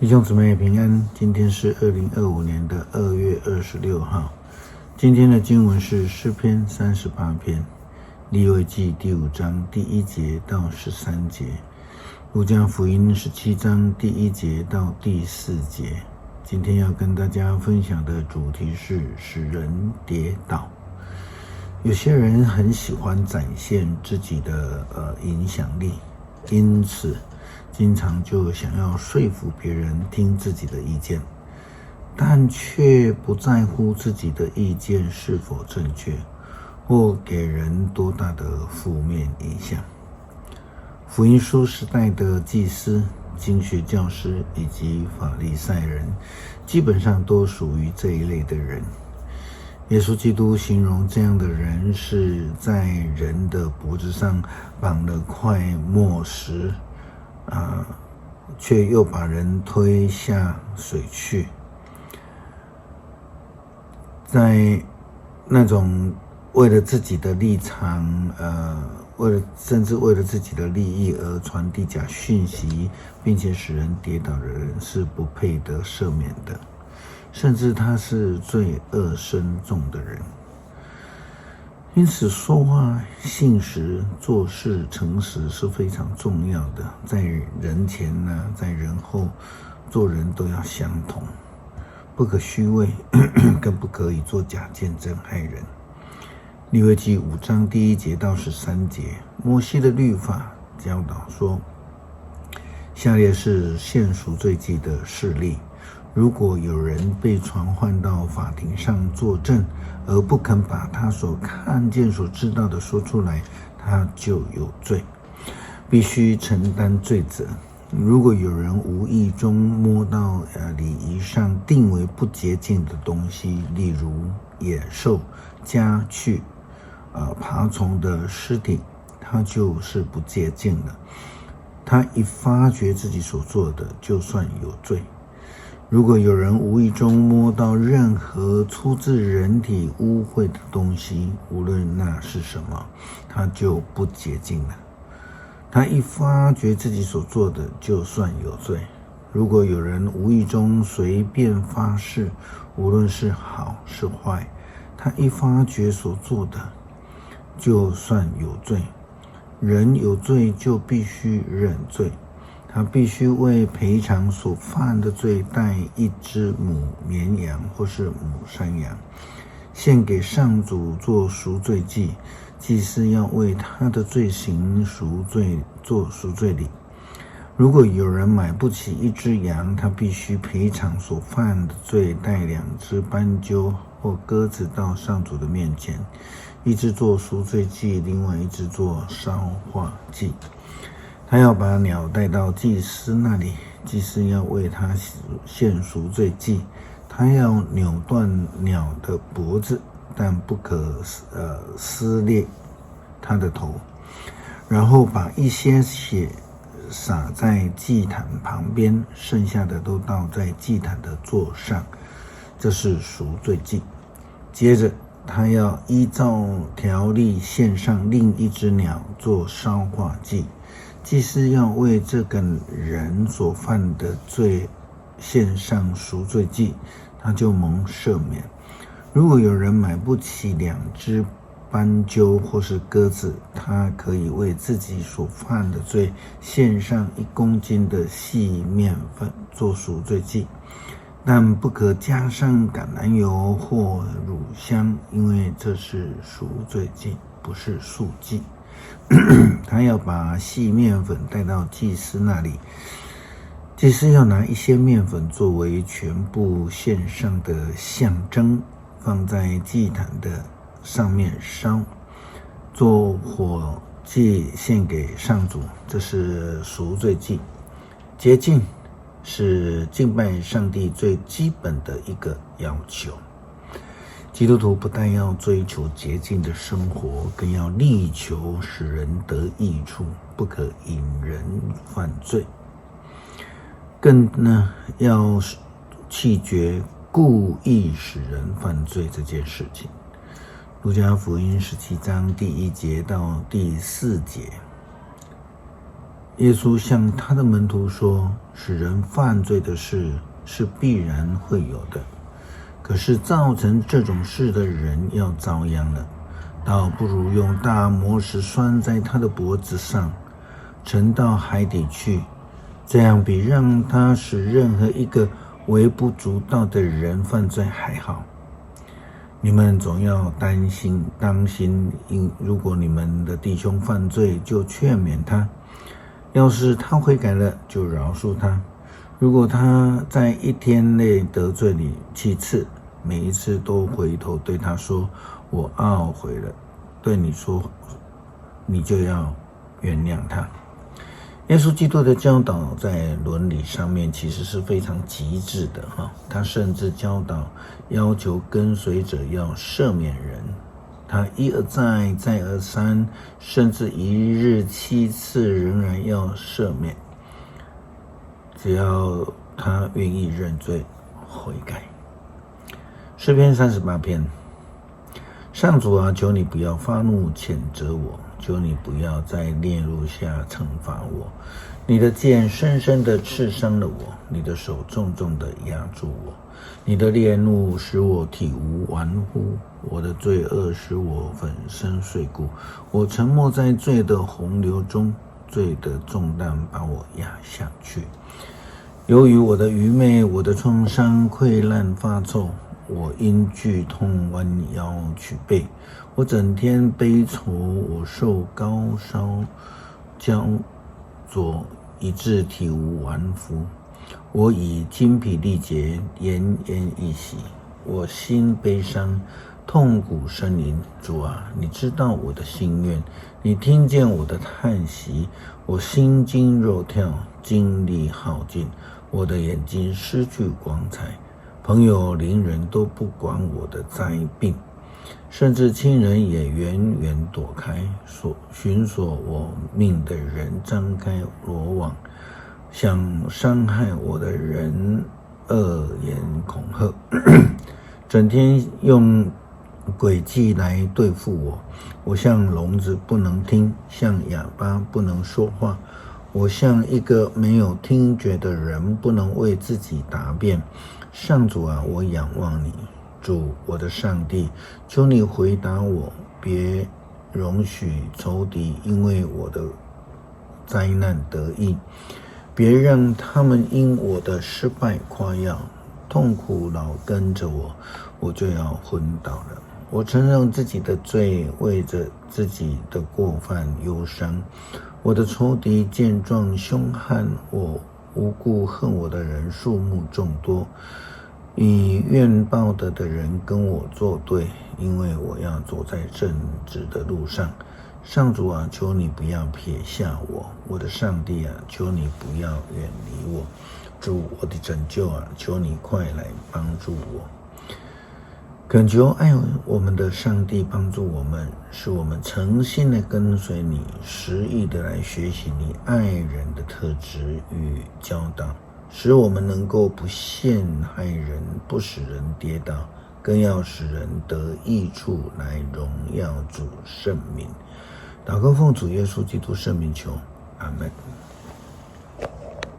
弟兄姊妹平安，今天是2025年的2月26号。今天的经文是诗篇38篇，利未记第5章第1节到13节，路加福音17章第1节到第4节。今天要跟大家分享的主题是使人跌倒。有些人很喜欢展现自己的影响力，因此经常就想要说服别人听自己的意见，但却不在乎自己的意见是否正确，或给人多大的负面影响。福音书时代的祭司、经学教师以及法利赛人，基本上都属于这一类的人。耶稣基督形容这样的人是在人的脖子上绑了块磨石，却又把人推下水去，在那种为了自己的立场，甚至为了自己的利益而传递假讯息，并且使人跌倒的人是不配得赦免的，甚至他是罪恶深重的人。因此说话信实、做事诚实是非常重要的，在人前在人后，做人都要相同，不可虚伪，更不可以做假见证害人。利未记5章第1节到13节，摩西的律法教导说，下列是献赎罪祭的事例。如果有人被传唤到法庭上作证，而不肯把他所看见所知道的说出来，他就有罪，必须承担罪责。如果有人无意中摸到礼仪上定为不洁净的东西，例如野兽、家畜、爬虫的尸体，他就是不洁净的。他一发觉自己所做的，就算有罪。如果有人无意中摸到任何出自人体污秽的东西，无论那是什么，他就不洁净了。他一发觉自己所做的，就算有罪。如果有人无意中随便发誓，无论是好是坏，他一发觉所做的，就算有罪。人有罪就必须认罪，他必须为赔偿所犯的罪带一只母绵羊或是母山羊，献给上主做赎罪祭。祭司要为他的罪行做赎罪礼。如果有人买不起一只羊，他必须赔偿所犯的罪，带2只斑鸠或鸽子到上主的面前，一只做赎罪祭，另外一只做烧化祭。他要把鸟带到祭司那里，祭司要为他献赎罪祭。他要扭断鸟的脖子，但不可撕裂他的头，然后把一些血洒在祭坛旁边，剩下的都倒在祭坛的座上，这是赎罪祭。接着他要依照条例献上另一只鸟做烧化祭。祭司要为这个人所犯的罪献上赎罪祭，他就蒙赦免。如果有人买不起2只斑鸠或是鸽子，他可以为自己所犯的罪献上1公斤的细面粉做赎罪祭，但不可加上橄榄油或乳香，因为这是赎罪祭，不是素祭。他要把细面粉带到祭司那里，祭司要拿一些面粉作为全部献上的象征，放在祭坛的上面烧，做火祭献给上主，这是赎罪祭。洁净是敬拜上帝最基本的一个要求。基督徒不但要追求洁净的生活，更要力求使人得益处，不可引人犯罪。更要弃绝故意使人犯罪这件事情。路加福音17章第1节到第4节，耶稣向他的门徒说，使人犯罪的事是必然会有的，可是造成这种事的人要遭殃了，倒不如用大磨石拴在他的脖子上，沉到海底去，这样比让他使任何一个微不足道的人犯罪还好。你们总要当心，如果你们的弟兄犯罪，就劝勉他；要是他悔改了，就饶恕他。如果他在一天内得罪你7次，每一次都回头对他说：“我懊悔了。”对你说，你就要原谅他。耶稣基督的教导在伦理上面其实是非常极致的他甚至教导要求跟随者要赦免人，他一而再再而三，甚至一日7次仍然要赦免，只要他愿意认罪悔改。诗篇38篇，上主啊，求你不要发怒谴责我，求你不要在烈怒下惩罚我。你的剑深深地刺伤了我，你的手重重地压住我。你的烈怒使我体无完肤，我的罪恶使我粉身碎骨。我沉没在罪的洪流中，罪的重担把我压下去。由于我的愚昧，我的创伤溃烂发臭，我因剧痛弯腰曲背，我整天悲愁，我受高烧焦灼，以致体无完肤。我已精疲力竭，奄奄一息，我心悲伤，痛苦呻吟。主啊，你知道我的心愿，你听见我的叹息，我心惊肉跳，精力耗尽，我的眼睛失去光彩。朋友邻人都不管我的灾病，甚至亲人也远远躲开，寻索我命的人张开罗网，想伤害我的人恶言恐吓，整天用诡计来对付我。我像聋子不能听，像哑巴不能说话，我像一个没有听觉的人，不能为自己答辩。上主啊，我仰望你，主我的上帝，求你回答我，别容许仇敌因为我的灾难得意，别让他们因我的失败夸耀，痛苦老跟着我，我就要昏倒了。我承认自己的罪，为着自己的过犯忧伤。我的仇敌健壮凶悍，我无故恨我的人数目众多，以怨报德的人跟我作对，因为我要走在正直的路上。上主啊，求你不要撇下我，我的上帝啊，求你不要远离我。主我的拯救啊，求你快来帮助我。恳求爱我们的上帝帮助我们，使我们诚心的跟随你，实意的来学习你爱人的特质与教导，使我们能够不陷害人，不使人跌倒，更要使人得益处，来荣耀主圣名。祷告奉主耶稣基督圣名求，阿们。